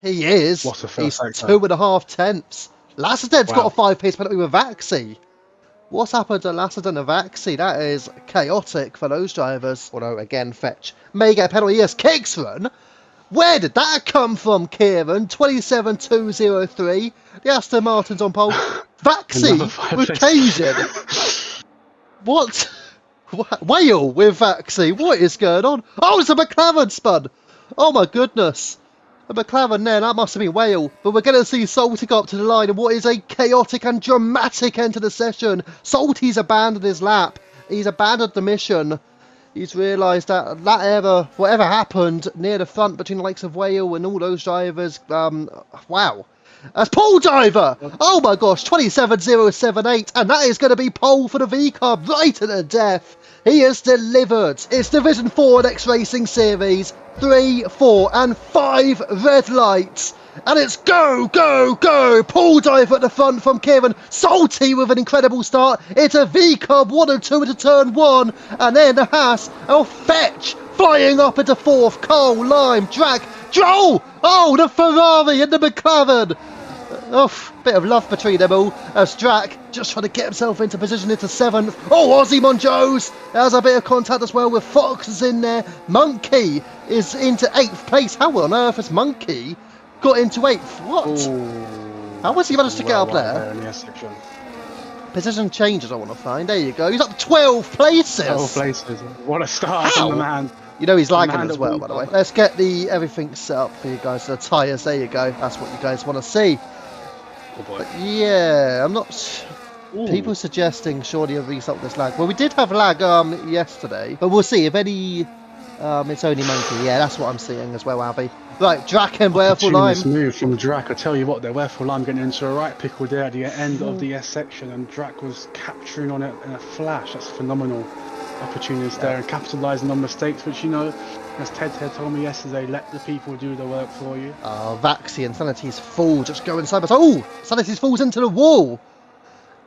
He is. What's the He's first sector? 2.5 tenths. Lassiter's got Wow. a 5-pace penalty with Vaxi. What's happened to Lassiter and Vaxi? That is chaotic for those drivers. Although, again, Fetch may get a penalty. Yes, Kingston. Where did that come from, Kieran? 27.203. The Aston Martin's on pole. Vaxi with Cajun. What? Whale with Vaxi. What is going on? Oh, it's a McLaren spun. Oh my goodness. A McLaren there, that must have been Whale. But we're going to see Salty go up to the line in what is a chaotic and dramatic end to the session. Salty's abandoned his lap. He's abandoned the mission. He's realised that error, whatever happened near the front between the likes of Whale and all those drivers, wow. That's pole diver! Oh my gosh, 27.078, and that is going to be pole for the VCARB right at the death. He has delivered. It's Division 4 Next Racing Series, 3, 4 and 5 red lights. And it's go, go, go! Pole dive at the front from Kieran. Salty with an incredible start. It's a VCARB 1 and 2 into turn 1. And then the Haas, Fetch flying up into 4th. Cole, Lime, Drag, Joel! Oh, the Ferrari and the McLaren! Bit of love between them all. As Drac just trying to get himself into position into 7th. Oh, Ozzy Monjos! There's a bit of contact as well with Fox is in there. Monkey is into 8th place. How on earth has Monkey got into 8th? What? Ooh, how was he managed to get up there? In the section. Position changes I want to find. There you go. He's up 12 places. 12 places. What a start from the man. You know he's lagging as well, by the way. Let's get everything set up for you guys. The tyres, there you go. That's what you guys want to see. Oh boy. But yeah, I'm not... People suggesting surely a restart this lag. Well, we did have lag yesterday, but we'll see if any... it's only Monkey. Yeah, that's what I'm seeing as well, Abby. Right, Drac and Wereful Lime. Move from Drac. I tell you what, Wereful Lime getting into a right pickle there at the end of the S section, and Drac was capturing on it in a flash. That's phenomenal opportunities there, and capitalising on mistakes, which, you know, as Ted told me yesterday, let the people do the work for you. Vaxi and Sanity's Fool just going side by side. Oh, Sanity's Fool's into the wall.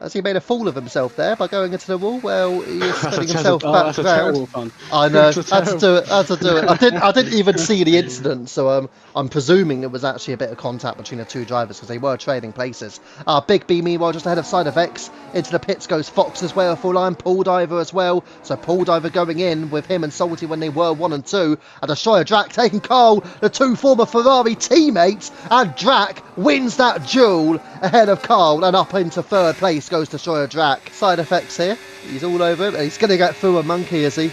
Has he made a fool of himself there by going into the wall? Well, he is spinning himself back round. I know, had to do it. I didn't even see the incident, so I'm presuming it was actually a bit of contact between the two drivers because they were trading places. Big B, meanwhile, just ahead of Side of X. Into the pits goes Fox as well, full line, Paul Diver as well. So Paul Diver going in with him and Salty when they were 1 and 2. And Destroyer Drac taking Cole, the two former Ferrari teammates. And Drac wins that duel ahead of Carl, and up into 3rd place goes Destroyer Drac. Side effects here. He's all over him. He's going to get through a Monkey, is he?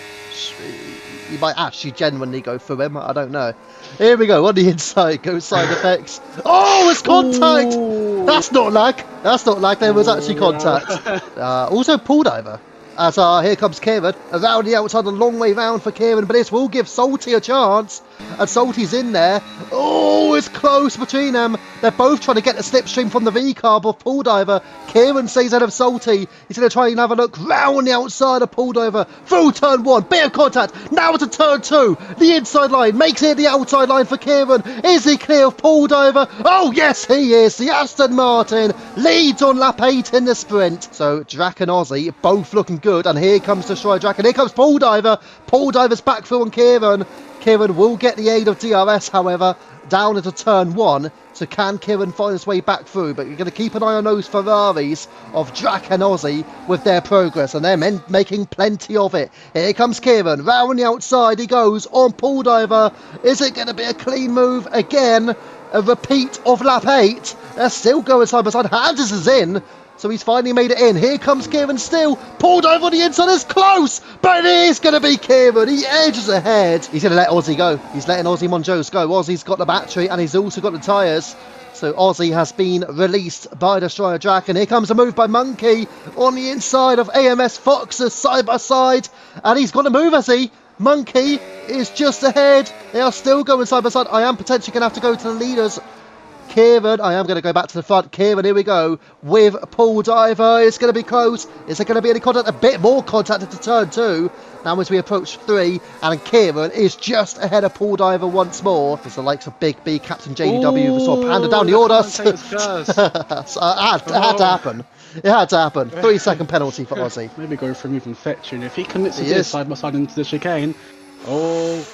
He might actually genuinely go through him. I don't know. Here we go. On the inside goes Side effects. Oh, it's contact! Ooh. That's not lag. That's not lag. There was actually contact. Also, Pool Diver. As here comes Kieran. Around the outside, a long way round for Kieran, but this will give Salty a chance. And Salty's in there. Oh, it's close between them. They're both trying to get the slipstream from the VCARB of Pool Diver. Kieran stays out of Salty. He's going to try and have a look round the outside of Pool Diver. Through turn 1. Bit of contact. Now to turn 2. The inside line. Makes it the outside line for Kieran. Is he clear of Pool Diver? Oh, yes, he is. The Aston Martin leads on lap 8 in the sprint. So Drac and Ozzy both looking good. And here comes Destroyer Drac. And here comes Pool Diver. Pool Diver's back through on Kieran. Kieran will get the aid of DRS, however, down into turn 1. So can Kieran find his way back through? But you're going to keep an eye on those Ferraris of Drac and Ozzy with their progress. And they're making plenty of it. Here comes Kieran. Round the outside he goes on Pool Diver. Is it going to be a clean move again? A repeat of lap 8. They're still going side by side. Handers is in. So he's finally made it in. Here comes Kieran still. Pulled over on the inside. Is close. But it is going to be Kieran. He edges ahead. He's going to let Ozzy go. He's letting Ozzy Monjos go. Ozzy's got the battery and he's also got the tyres. So Ozzy has been released by Destroyer Drac. And here comes a move by Monkey on the inside of AMS Fox's side by side. And he's got to move, has he? Monkey is just ahead. They are still going side by side. I am potentially going to have to go to the leaders. Kieran, I am going to go back to the front. Kieran, here we go, with Pool Diver. It's going to be close. Is there going to be any contact? A bit more contact into turn 2. Now as we approach 3, and Kieran is just ahead of Pool Diver once more. There's the likes of Big B, Captain JDW, sort of handed down the order. So, it had to happen. It had to happen. 3-second penalty for Ozzy. Maybe go for him even fetching. If he commits to this side by side into the chicane. Oh,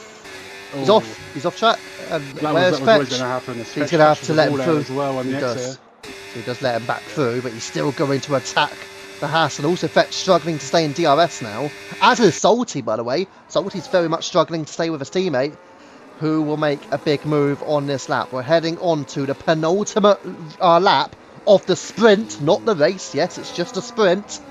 He's off. He's off track. And where's Fetch? He's going to have to let him through. As well he does. So he does let him back through, but he's still going to attack the Haas, and also Fetch struggling to stay in DRS now. As is Salty, by the way. Salty's very much struggling to stay with his teammate, who will make a big move on this lap. We're heading on to the penultimate lap of the sprint, not the race. Yes, it's just a sprint.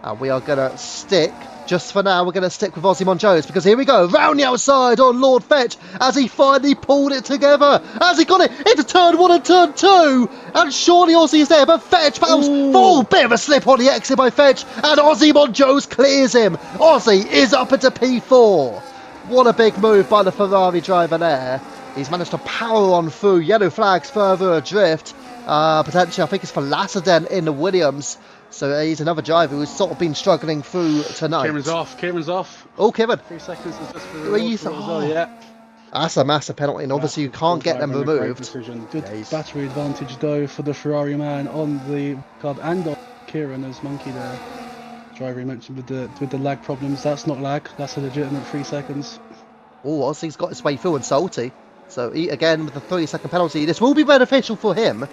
And we are going to stick, just for now, we're going to stick with Ozzy Monjoes, because here we go, round the outside on Lord Fetch, as he finally pulled it together, as he got it into turn 1 and turn 2, and surely Ozzy's there, but Fetch fails, full bit of a slip on the exit by Fetch, and Ozzy Monjoes clears him. Ozzy is up into P4. What a big move by the Ferrari driver there. He's managed to power on through, yellow flags further adrift, potentially I think it's for Lasserdent in the Williams. So he's another driver who's sort of been struggling through tonight. Kieran's off. Oh, Kieran. 3 seconds is just for the well, yeah. That's a massive penalty, and obviously you can't get them removed. Good battery advantage though for the Ferrari man on the club and on Kieran as Monkey there. Driver he mentioned with the lag problems. That's not lag, that's a legitimate 3 seconds. Oh, Ozzy's got his way through and Salty. So he, again with the 3-second penalty, this will be beneficial for him.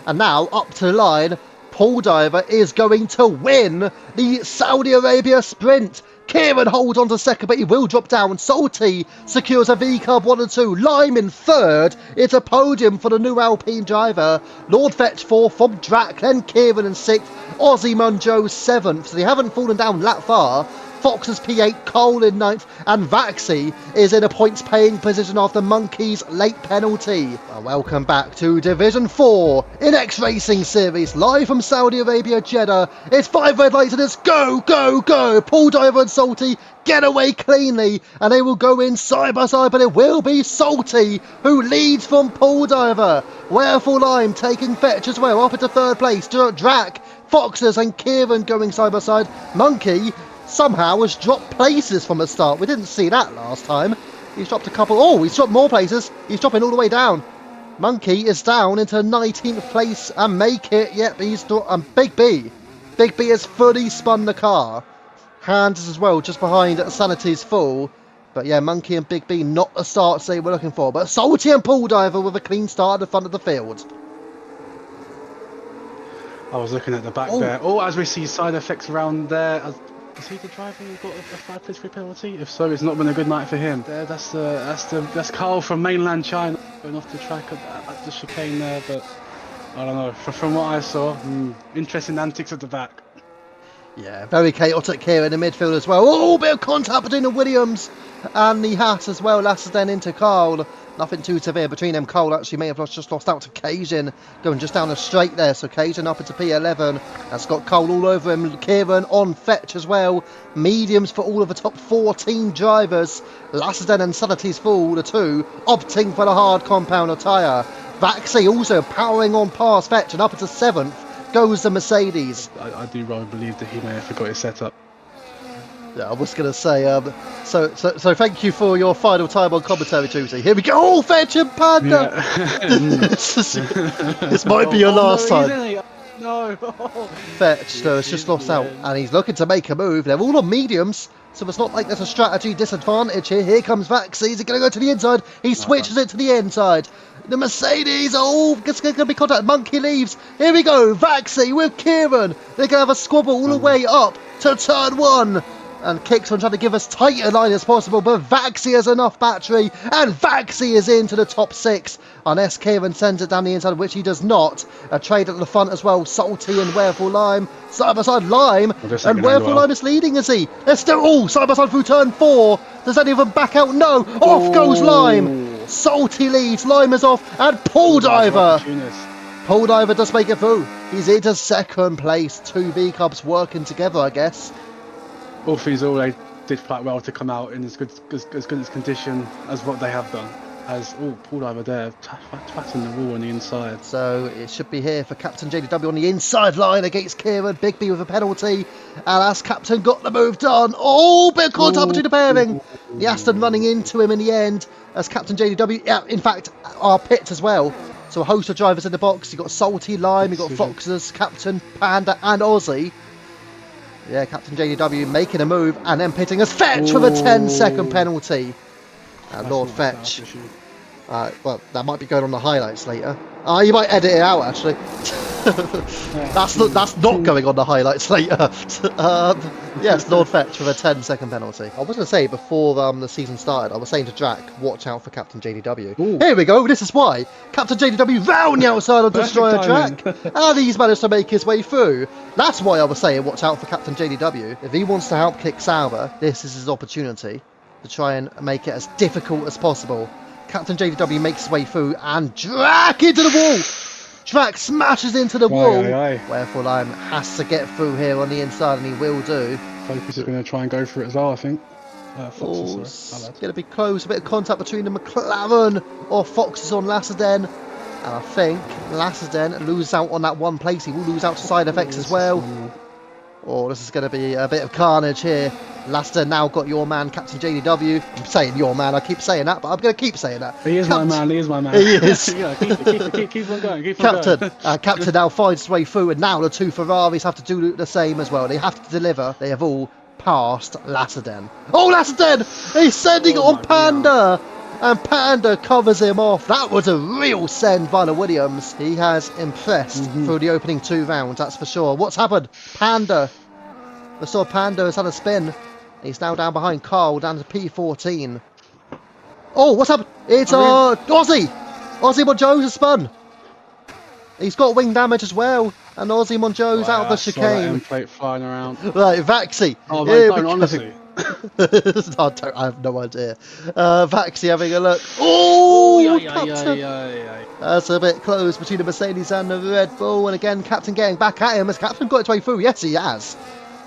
And now up to the line, Paul Diver is going to win the Saudi Arabia sprint. Kieran holds on to second, but he will drop down. Salty secures a VCARB 1 and 2. Lime in third. It's a podium for the new Alpine driver. Lord Fetch 4th from Drac, then Kieran in 6th. Ozzy Monjoes 7th. So they haven't fallen down that far. Fox is P8, Cole in 9th, and Vaxi is in a points-paying position after Monkey's late penalty. Welcome back to Division 4 in X Racing Series, live from Saudi Arabia, Jeddah. It's 5 red lights and it's go, go, go. Paul Diver and Salty get away cleanly, and they will go in side by side, but it will be Salty who leads from Paul Diver. Wherefore Lime taking Fetch as well, up into third place. Drac, Foxes and Kieran going side by side. Monkey somehow has dropped places from the start. We didn't see that last time. He's dropped a couple. Oh, he's dropped more places. He's dropping all the way down. Monkey is down into 19th place and make it. Yep, he's Big B. Big B has fully spun the car. Hands as well, just behind Sanity's full. But yeah, Monkey and Big B not the starts they were looking for. But Salty and Paul Diver with a clean start at the front of the field. I was looking at the back there. Oh, as we see side effects around there. Is he the driver who got a 5 place free penalty? If so, it's not been a good night for him. That's Carl from mainland China going off the track at the chicane there, but I don't know. From what I saw, interesting antics at the back. Yeah, very chaotic here in the midfield as well. Oh, bit of contact between the Williams and the Haas as well. Lasserdent into Carl. Nothing too severe between them. Cole actually may have just lost out to Cajun, going just down the straight there. So Cajun up into P11. That's got Cole all over him. Kieran on Fetch as well. Mediums for all of the top 14 drivers. Lasserdent and Sanity's full, the two, opting for the hard compounder tyre. Vaxi also powering on past Fetch, and up into 7th goes the Mercedes. I do rather believe that he may have forgot his setup. Yeah, I was going to say, so thank you for your final time on commentary, Tuesday. Here we go. Oh, Fetch and Panda! Yeah. This might be your last time. No. Fetch, though, has just lost out, and he's looking to make a move. They're all on mediums, so it's not like there's a strategy disadvantage here. Here comes Vaxi. He's going to go to the inside. He switches it to the inside. The Mercedes, it's going to be contact. Monkey leaves. Here we go. Vaxi with Kieran. They're going to have a squabble all the way up to turn 1. And kicks on trying to give us tighter line as possible, but Vaxi has enough battery, and Vaxi is into the top 6, unless Kieran sends it down the inside, which he does not. A trade at the front as well, Salty and Wherefore Lime, side by side Lime, and Wherefore Lime is leading, is he? They're still side by side through turn 4. Does any of them back out? No, off goes Lime. Salty leads, Lime is off, and Paul Diver. Paul Diver does make it through. He's into 2nd place. 2 VCARBs working together, I guess. All things all, they did quite well to come out in as good as condition as what they have done. As Paul Diver there, twatting the wall on the inside. So it should be here for Captain JDW on the inside line against Kieran. Big B with a penalty. And as Captain got the move done. Oh, bit of contact between the pairing. The Aston running into him in the end. As Captain JDW, in fact, our pits as well. So a host of drivers in the box. You've got Salty, Lime, you've got Foxes, Captain, Panda, and Aussie. Yeah, Captain JDW making a move and then pitting us Fetch with a 10-second penalty. Lord Fetch. Well, that might be going on the highlights later. You might edit it out, actually. That's not going on the highlights later. Yes, Lord Fetch with a 10-second penalty. I was going to say, before the season started, I was saying to Drac, watch out for Captain JDW. Ooh. Here we go, this is why. Captain JDW round the outside of Destroyer Drac. And he's managed to make his way through. That's why I was saying, watch out for Captain JDW. If he wants to help kick Sauber, this is his opportunity to try and make it as difficult as possible. Captain JDW makes his way through and Drac into the wall. Drac smashes into the wall. Wherefore Lime has to get through here on the inside, and he will do. Focus is going to try and go for it as well, I think. It's going to be close. A bit of contact between the McLaren or Foxes on Lasserdenne. And I think Lasserdenne loses out on that one place. He will lose out to side effects as well. Oh, this is going to be a bit of carnage here. Lasserdenne now got your man, Captain JDW. I'm saying your man, I keep saying that, but I'm going to keep saying that. He is my man, he is my man. He is. Yeah, keep on going, Captain now finds his way through, and now the two Ferraris have to do the same as well. They have to deliver. They have all passed Lasserdenne. Oh, Lasserdenne! He's sending it on Panda! And Panda covers him off. That was a real send by the Williams. He has impressed through the opening 2 rounds, that's for sure. What's happened? Panda. I saw Panda has had a spin. He's now down behind Carl, down to P14. Oh, what's happened? It's Ozzy! Ozzy Monjo's has spun. He's got wing damage as well. And Ozzy Monjo's out of the chicane. I saw that end plate flying around. Right, Vaxi. Oh, mate, don't, honestly. I have no idea. Vaxi having a look. Oh, Captain. That's a bit close between the Mercedes and the Red Bull. And again, Captain getting back at him. Has Captain got his way through? Yes, he has.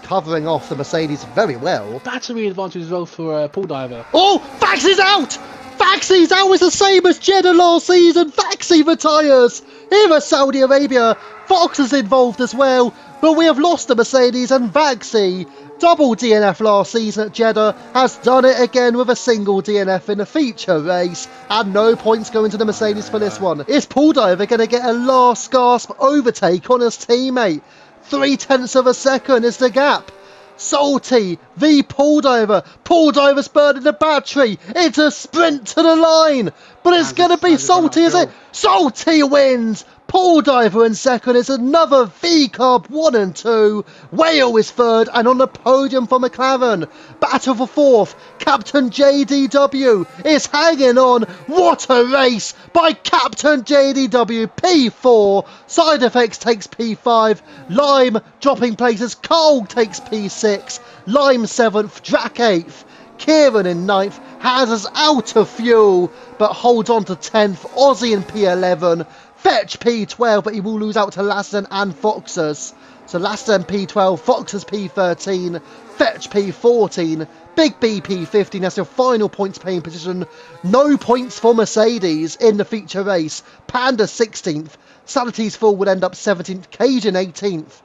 Covering off the Mercedes very well. Battery advantage as well for Paul Diver. Oh, Vaxi's out! Vaxi's out! It's the same as Jeddah last season. Vaxi retires. Here at Saudi Arabia. Fox is involved as well. But we have lost the Mercedes, and Vaxi, double DNF last season at Jeddah, has done it again with a single DNF in a feature race, and no points going to the Mercedes for this one. Is Paul Diver going to get a last gasp overtake on his teammate? 0.3 of a second is the gap. Salty v Paul Diver. Paul Diver's burning the battery. It's a sprint to the line, but it's going to be Salty, is it? Salty wins. Paul Diver in second. Is another VCARB 1 and 2. Whale is third, and on the podium for McLaren. Battle for fourth. Captain JDW is hanging on. What a race by Captain JDW. P4. Side effects takes P5. Lime dropping places. Cole takes P6. Lime 7th. Drac 8th. Kieran in 9th. Has us out of fuel, but holds on to 10th. Ozzy in P11. Fetch P12, but he will lose out to Lasserdenne and Foxes. So Lasserdenne P12, Foxes P13, Fetch P14, Big B P15. That's your final points paying position. No points for Mercedes in the feature race. Panda 16th, Sanity's Full would end up 17th, Cajun 18th.